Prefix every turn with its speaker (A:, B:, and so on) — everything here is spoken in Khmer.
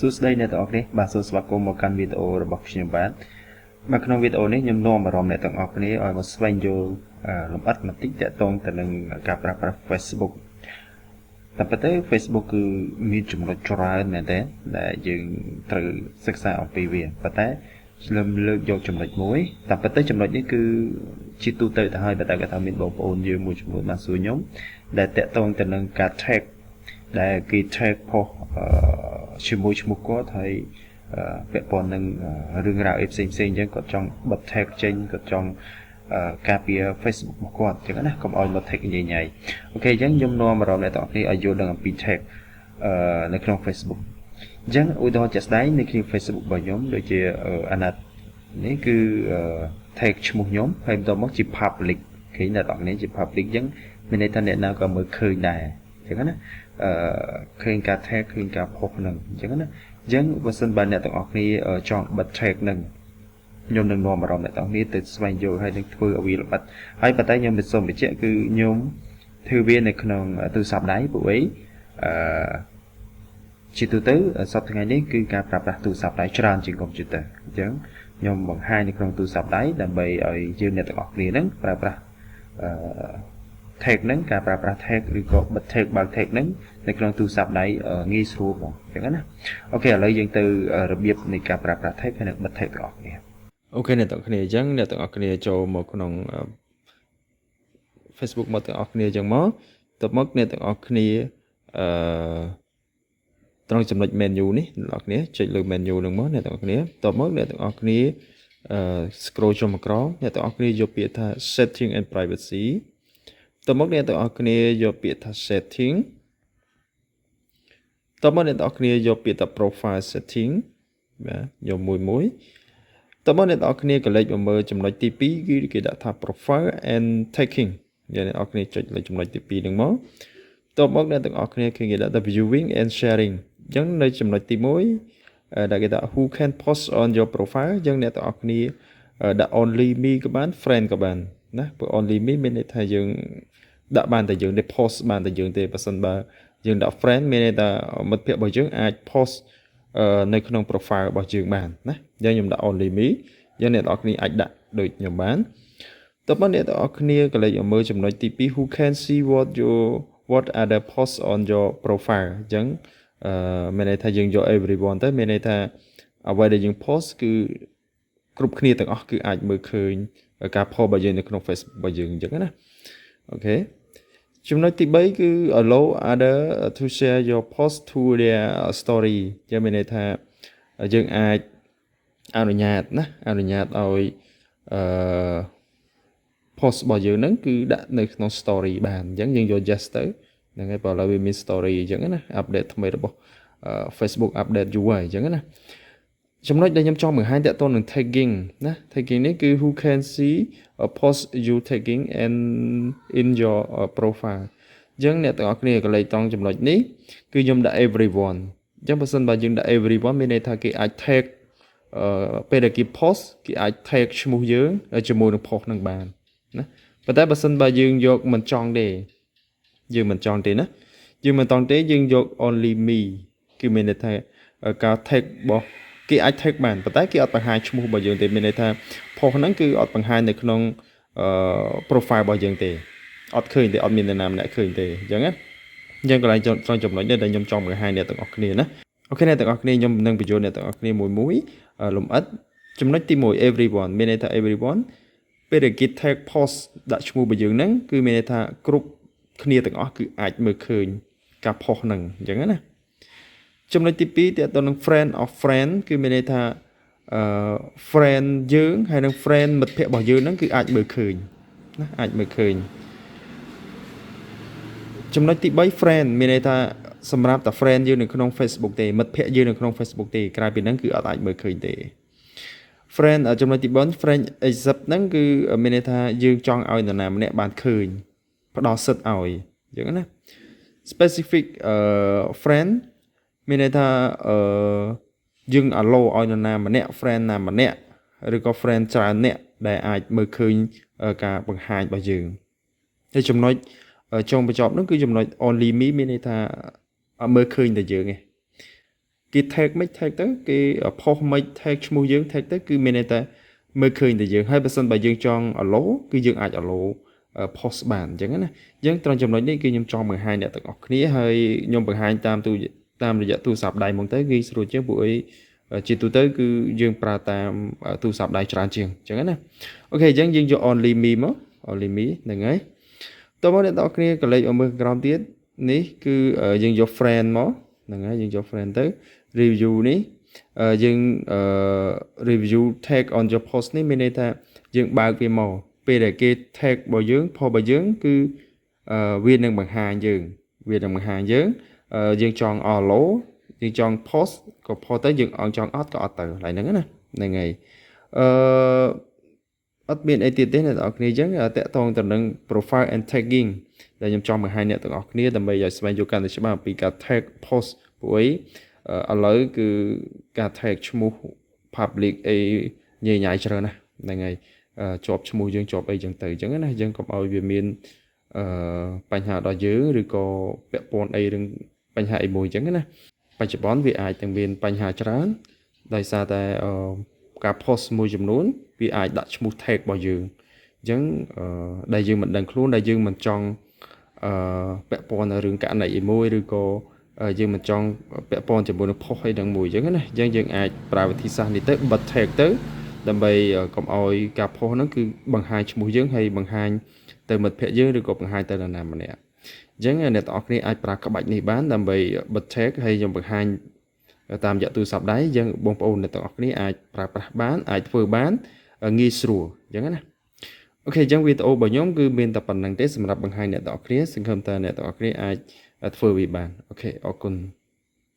A: សួស្តីអ្នកទាំងអស់គ្នាបាទសូមស្វាគមន៍មកកាន់វីដេអូរបស់ខ្ញុំបាទក្នុងវីដេអូនេះខ្ញុំនាំអារម្មណ៍អ្នកទាំងអស់គ្នាឲ្យមកស្វែងយល់លម្អិតបន្តិចទាក់ទងទៅនឹងការប្រើប្រាស់ Facebook តែប៉ុន្តែ Facebook គឺមានចំណុចច្រើនមែនទេដែលយើងត្រូវសិក្សាអំពីវាប៉ុន្តែខ្ញុំលើកយកចំណុចមួយតែប៉ុន្តែចំណុចនេះគឺជាទូទៅទៅហើយប៉ុន្តែគាត់ថាមានបងប្អូនយើងមួយចំនួនបានសួរខ្ញុំដែលតាក់ទងទៅនឹងការ tag ដែលគេ tag ផុសជាមួយឈ្មោះគាត់ហើយពាក់ព័ន្ធនឹងរឿងរ៉ាវអីផ្សេងៗអញ្ចឹងគាត់ចង់បិទ tag ចេញគាត់ចង់ការពារ Facebook របស់គាត់អញ្ចឹងណាកុំឲ្យមក tag ញញអូខេអញ្ចឹងខ្ញុំនាំអារម្មណ៍អ្នកទាំងអស់គ្នាឲ្យយល់ដឹងអំពី tag នៅក្នុង Facebook អញ្ចឹងឧទាហរណ៍ជាក់ស្ដែងនៅក្នុង Facebook របស់ខ្ញុំដូចជាអាណត្តិនេះគឺ tag ឈ្មោះខ្ញុំហើយបន្ទាប់មកជា public ឃើញអ្នកទាំងអស់គ្នាជា public អញ្ចឹងមានន័យថាអ្នកណាក៏មើលឃើញដែរអញ្ចឹងណាឃើញការ tag ឃើញការផុសហ្នឹងអញ្ចឹងណាអញ្ចឹងបើសិនបើអ្នកទាំងអស់គ្នាចង់បិទ tag ហ្នឹងខ្ញុំនឹងនាំអារម្មណ៍អ្នកទាំងគ្នាទៅស្វែងយល់ហើយនឹងធ្វើឲ្យវាល្បិតហើយប៉ុន្តែខ្ញុំមិនសូមបញ្ជាក់គឺខ្ញុំធ្វើវានៅក្នុងទូរស័ព្ទដៃព្រោះជាទូទៅសប្តាហ៍ថ្ងៃនេះគឺការប្រើប្រាស់ទូរស័ព្ទដៃច្រើនជាងកុំព្យូទ័រអញ្ចឹងខ្ញុំបង្ហាញនៅក្នុងទូរស័ព្ទដៃដើម្បីឲ្យយើងអ្នកទាំងអស់គ្នាហ្នឹងប្រើប្រាស់tag ហ្នឹងការប្រើប្រាស់ tag ឬក៏បិទ tag បើក tag ហ្នឹងនៅក្នុងទូរស័ព្ទដៃងាយស្រួលបងអញ្ចឹងណាអូខេឥឡូវយើងទៅរបៀបនៃការប្រើប្រាស់ tag ហើយនឹងបិទ tag ទាំងអស់គ្នាអូខេអ្នកទាំងអស់គ្នាអញ្ចឹងអ្នកទាំងអស់គ្នាចូលមកក្នុង Facebook មកទាំងអស់គ្នាអញ្ចឹងមកទៅមកអ្នកទាំងអស់គ្នាត្រង់ចំណុច menu នេះអ្នកទាំងអស់គ្នាចុចលើ menu ហ្នឹងមកអ្នកទាំងអស់គ្នាតមកអ្នកទាំងអស់គ្នាscroll ចុះមកក្រោមអ្នកទាំងអស់គ្នាយកពាក្យថា setting and privacyតមកអ្នកទាំងអស់គ្នាយកពាក្យថា setting តមកអ្នកទាំងអស់គ្នាយកពាក្យថា profile setting បាទយកមួយតមកអ្នកទាំងអស់គ្នាក៏លេខមកមើលចំណុចទី2គឺគេដាក់ថា profile and tagging អ្នកទាំងអស់គ្នាចុចលើចំណុចទី2ហ្នឹងមកតមកអ្នកទាំងអស់គ្នាគេដាក់ថា viewing and sharing អញ្ចឹងនៅចំណុចទី1ដែលគេដាក់ who can post on your profile អញ្ចឹងអ្នកទាំងអស់គ្នាដាក់ only me ក៏បាន friend ក៏បានណាព្រោះ only me មានន័យថាយើងដាក់បានតែយើងទេ post បានតែយើងទេបើសិនបើយើងដាក់ friend មានន័យថាមិត្តភ័ក្តិរបស់យើងអាច post នៅក្នុង profile របស់យើងបានណាយើងខ្ញុំដាក់ only me យើងអ្នកនរគ្នាអាចដាក់ដូចខ្ញុំបានតើបងអ្នកនរគ្នាក៏លេចមើលចំណុចទី2 who can see what other posts on your profile អញ្ចឹងមានន័យថាយើងយក everyone ទៅមានន័យថាអ្វីដែលយើង post គឺគ្រប់គ្នាទាំងអស់គឺអាចមើលឃើញការ post របស់យើងនៅក្នុង Facebook របស់យើងអញ្ចឹងណាអូខេចំណុចទី3គឺ allow other to share your post to their story ជាមានន័យថាយើងអាចអនុញ្ញាតឲ្យpost របស់យើងហ្នឹងគឺដាក់នៅក្នុង story បានអញ្ចឹងយើងយក yes ទៅហ្នឹងហើយបើឥឡូវវាមាន story អញ្ចឹងណា update ថ្មីរបស់ Facebook update យូរហើយអញ្ចឹងណាចំណុចដែលខ្ញុំចង់បង្ហាញតាក់ទងនឹង tagging ណា tagging នេះគឺ who can see a post you tagging and in your profile អញ្ចឹងអ្នកទាំងអស់គ្នាក៏លេខត្រង់ចំណុចនេះគឺខ្ញុំដាក់ everyone អញ្ចឹងបើសិនបើយើងដាក់ everyone មានន័យថាគេអាច tag ពេលដែលគេ post គេអាច tag ឈ្មោះយើងជាមួយនឹង post នឹងបានណាប៉ុន្តែបើសិនបើយើងយកមិនចង់ទេយើងមិនចង់ទេយើងយក only me គឺមានន័យថាការ tag របស់គេអាច tag បានប៉ុន្តែគេអត់បង្ហាញឈ្មោះរបស់យើងទេមានន័យថា post ហ្នឹងគឺអត់បង្ហាញនៅក្នុងprofile របស់យើងទេអត់ឃើញទេអត់មាននរណាម្នាក់ឃើញទេអញ្ចឹងណាយើងកន្លែងត្រង់ចំណុចនេះដែលខ្ញុំចង់បង្ហាញអ្នកទាំងអស់គ្នាណាអូខេអ្នកទាំងអស់គ្នាខ្ញុំនឹងបញ្យល់អ្នកទាំងអស់គ្នាមួយលម្អិតចំណុចទី1 everyone មានន័យថា everyone ពេលដែលគេ tag post ដាក់ឈ្មោះរបស់យើងហ្នឹងគឺមានន័យថាគ្រប់គ្នាទាំងអស់គឺអាចមើលឃើញការ post ហ្នឹងអញ្ចឹងណាចំណុចទី2តើតើនឹង friend of friend គឺមានន័យថាfriend យើងហើយនឹង friend មិត្តភ័ក្តិរបស់យើងហ្នឹងគឺអាចមើលឃើញណាអាចមើលឃើញចំណុចទី3 friend មានន័យថាសម្រាប់តែ friend យើងនៅក្នុង Facebook ទេមិត្តភ័ក្តិយើងនៅក្នុង Facebook ទេក្រៅពីហ្នឹងគឺអត់អាចមើលឃើញទេ friend ចំណុចទី4 friend accept ហ្នឹងគឺមានន័យថាយើងចង់ឲ្យនរណាម្នាក់បានឃើញផ្ដល់សិទ្ធឲ្យអញ្ចឹងណា specific friend មានន័យថាយើង allow ឲ្យនរណាម្នាក់ friend ណាម្នាក់ឬក៏ friend ច្រើនអ្នកដែលអាចមើលឃើញការបង្ហាញរបស់យើងហើយចំណុចចុងបញ្ចប់នោះគឺចំណុច only me មានន័យថាអត់មើលឃើញតែយើងទេ គេ tag មិន tag ទៅគេ post មិន tag ឈ្មោះយើង tag ទៅគឺមានន័យថាមើលឃើញតែយើងហើយបើសិនបើយើងចង់ allow គឺយើងអាច allow post បានអញ្ចឹងណាអញ្ចឹងត្រង់ចំណុចនេះគឺខ្ញុំចង់បង្ហាញអ្នកទាំងអស់គ្នាហើយខ្ញុំបង្ហាញតាមរយៈទូរស័ព្ទដៃមកទៅគឺស្រួលជាងពួកអីជាទូទៅគឺយើងប្រើតាមទូរស័ព្ទដៃច្រើនជាងអញ្ចឹងណាអូខេអញ្ចឹងយើងយក only me មក only me ហ្នឹងហើយតោះមកអ្នកទាំងអស់គ្នាក៏លេខមកមើលក្រោមទៀតនេះគឺយើងយក friend មកហ្នឹងហើយយើងយក friend ទៅ review នេះយើង review tag on your post នេះមានន័យថាយើងបើកវាមកពេលដែលគេ tag របស់យើង post របស់យើងគឺវានឹងបង្ហាញយើងយើងចង់ allow យើងចង់ post ក៏ post ទៅយើងចង់អត់ក៏អត់ទៅឡើយហ្នឹងណាហ្នឹងហើយអត់មានអីទៀតទេអ្នកទាំងអស់គ្នាអញ្ចឹងតាក់ទងទៅនឹង profile and tagging ដែលខ្ញុំចង់បង្ហាញអ្នកទាំងអស់គ្នាដើម្បីឲ្យស្វែងយល់កាន់តែច្បាស់អំពីការ tag post ព្រោះឥឡូវគឺការ tag ឈ្មោះ public អីញ៉ៃច្រើនណាស់ហ្នឹងហើយជាប់ឈ្មោះយើងជាប់អីចឹងទៅអញ្ចឹងណាយើងកុំឲ្យវាមានបញ្ហាដល់យើងឬក៏ពាក់ព័ន្ធអីរឿងបញ្ហាអីមួយអញ្ចឹងណាបច្ចុប្បន្នវាអាចទាំងមានបញ្ហាច្រើនដោយសារតែការ post មួយចំនួនវាអាចដាក់ឈ្មោះ tag របស់យើងអញ្ចឹងដែលយើងមិនដឹងខ្លួនដែលយើងមិនចង់ពាក់ព័ន្ធនឹងរឿងករណីអីមួយឬក៏យើងមិនចង់ពាក់ព័ន្ធជាមួយនឹង post អីហ្នឹងមួយអញ្ចឹងណាអញ្ចឹងយើងអាចប្រើវិធីសាស្ត្រនេះទៅបិទ tag ទៅដើម្បីកុំឲ្យការ post ហ្នឹងគឺបង្ហាញឈ្មោះយើងហើយបង្ហាញទៅមិត្តភ័ក្តិយើងឬក៏បង្ហាញទៅនរណាម្នាក់អញ្ចឹងអ្នកទាំងអស់គ្នាអាចប្រើក្បាច់នេះបានដើម្បីបិទ tag ហើយខ្ញុំបង្ហាញតាមរយៈទូរស័ព្ទដៃយើងបងប្អូនអ្នកទាំងអស់គ្នាអាចប្រើប្រាស់បានអាចធ្វើបានងាយស្រួលអញ្ចឹងណាអូខេអញ្ចឹងវីដេអូរបស់ខ្ញុំគឺមានតែប៉ុណ្្នឹងទេសម្រាប់បង្ហាញអ្នកទាំងអស់គ្នាសង្ឃឹមថាអ្នកទាំងអស់គ្នាអាចធ្វើវាបានអូខេអរគុណ